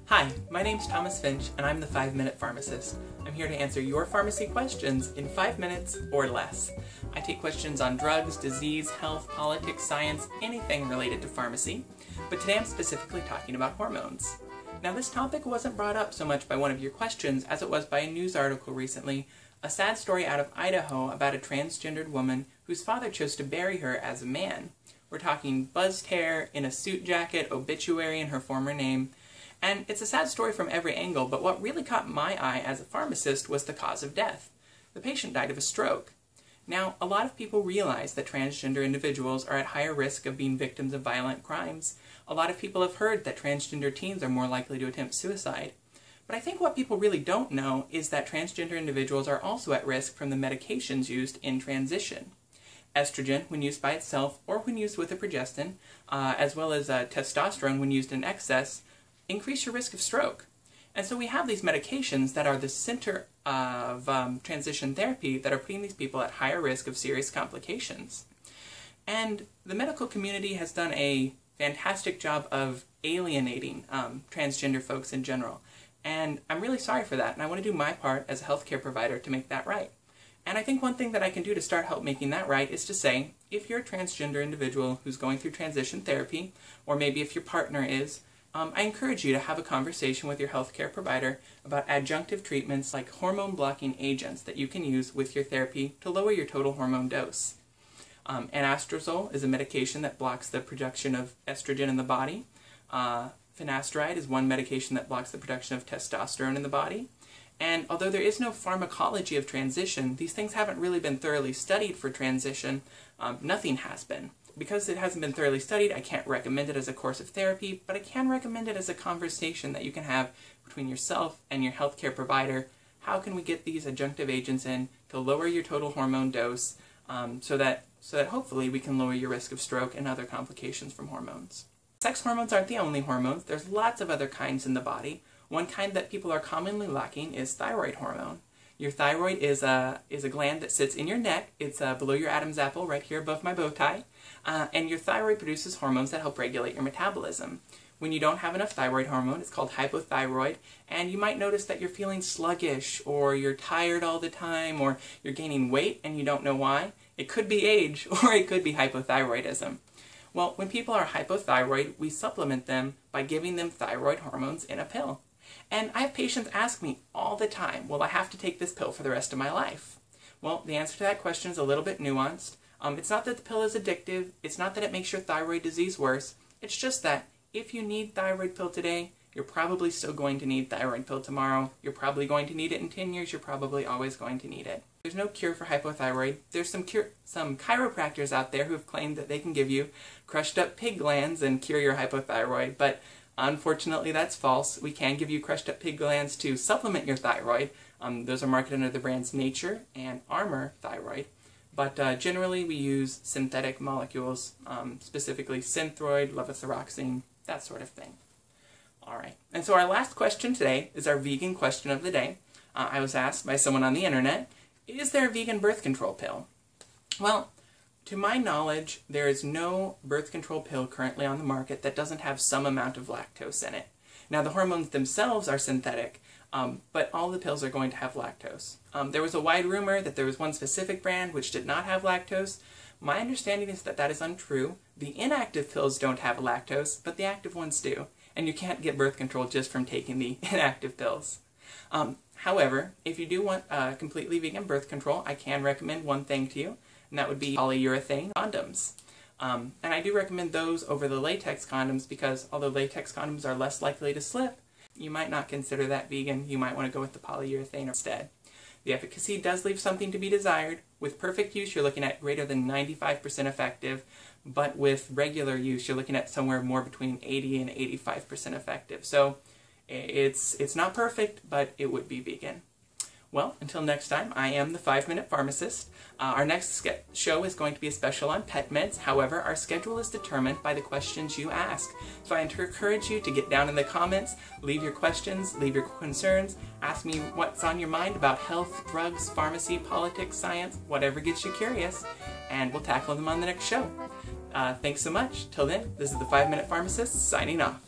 Hi, my name's Thomas Finch, and I'm the 5-Minute Pharmacist. I'm here to answer your pharmacy questions in 5 minutes or less. I take questions on drugs, disease, health, politics, science, anything related to pharmacy, but today I'm specifically talking about hormones. Now, this topic wasn't brought up so much by one of your questions as it was by a news article recently, a sad story out of Idaho about a transgendered woman whose father chose to bury her as a man. We're talking buzzed hair, in a suit jacket, obituary in her former name. And it's a sad story from every angle, but what really caught my eye as a pharmacist was the cause of death. The patient died of a stroke. Now, a lot of people realize that transgender individuals are at higher risk of being victims of violent crimes. A lot of people have heard that transgender teens are more likely to attempt suicide. But I think what people really don't know is that transgender individuals are also at risk from the medications used in transition. Estrogen, when used by itself or when used with a progestin, as well as testosterone when used in excess, increase your risk of stroke. And so we have these medications that are the center of transition therapy that are putting these people at higher risk of serious complications. And the medical community has done a fantastic job of alienating transgender folks in general. And I'm really sorry for that, and I want to do my part as a healthcare provider to make that right. And I think one thing that I can do to start help making that right is to say, if you're a transgender individual who's going through transition therapy, or maybe if your partner is, I encourage you to have a conversation with your healthcare provider about adjunctive treatments like hormone-blocking agents that you can use with your therapy to lower your total hormone dose. Anastrozole is a medication that blocks the production of estrogen in the body. Finasteride is one medication that blocks the production of testosterone in the body. And although there is no pharmacology of transition, these things haven't really been thoroughly studied for transition. Nothing has been. Because it hasn't been thoroughly studied, I can't recommend it as a course of therapy, but I can recommend it as a conversation that you can have between yourself and your healthcare provider. How can we get these adjunctive agents in to lower your total hormone dose so that hopefully we can lower your risk of stroke and other complications from hormones. Sex hormones aren't the only hormones. There's lots of other kinds in the body. One kind that people are commonly lacking is thyroid hormone. Your thyroid is a gland that sits in your neck. It's below your Adam's apple, right here above my bow tie. And your thyroid produces hormones that help regulate your metabolism. When you don't have enough thyroid hormone, it's called hypothyroid, and you might notice that you're feeling sluggish, or you're tired all the time, or you're gaining weight and you don't know why. It could be age, or it could be hypothyroidism. Well, when people are hypothyroid, we supplement them by giving them thyroid hormones in a pill. And I have patients ask me all the time, will I have to take this pill for the rest of my life? Well, the answer to that question is a little bit nuanced. It's not that the pill is addictive, it's not that it makes your thyroid disease worse, it's just that if you need thyroid pill today, you're probably still going to need thyroid pill tomorrow, you're probably going to need it in 10 years, you're probably always going to need it. There's no cure for hypothyroid. There's some chiropractors out there who have claimed that they can give you crushed up pig glands and cure your hypothyroid, but unfortunately that's false. We can give you crushed up pig glands to supplement your thyroid. Those are marketed under the brands Nature and Armor Thyroid. But generally we use synthetic molecules, specifically Synthroid, levothyroxine, that sort of thing. Alright, and so our last question today is our vegan question of the day. I was asked by someone on the internet, is there a vegan birth control pill? Well, to my knowledge, there is no birth control pill currently on the market that doesn't have some amount of lactose in it. Now, the hormones themselves are synthetic, but all the pills are going to have lactose. There was a wide rumor that there was one specific brand which did not have lactose. My understanding is that that is untrue. The inactive pills don't have lactose, but the active ones do. And you can't get birth control just from taking the inactive pills. However, if you do want completely vegan birth control, I can recommend one thing to you, and that would be polyurethane condoms. And I do recommend those over the latex condoms because although latex condoms are less likely to slip, you might not consider that vegan. You might want to go with the polyurethane instead. The efficacy does leave something to be desired. With perfect use, you're looking at greater than 95% effective, but with regular use, you're looking at somewhere more between 80 and 85% effective. So it's not perfect, but it would be vegan. Well, until next time, I am the 5-Minute Pharmacist. Our next show is going to be a special on pet meds. However, our schedule is determined by the questions you ask. So I encourage you to get down in the comments, leave your questions, leave your concerns, ask me what's on your mind about health, drugs, pharmacy, politics, science, whatever gets you curious, and we'll tackle them on the next show. Thanks so much. Till then, this is the 5-Minute Pharmacist signing off.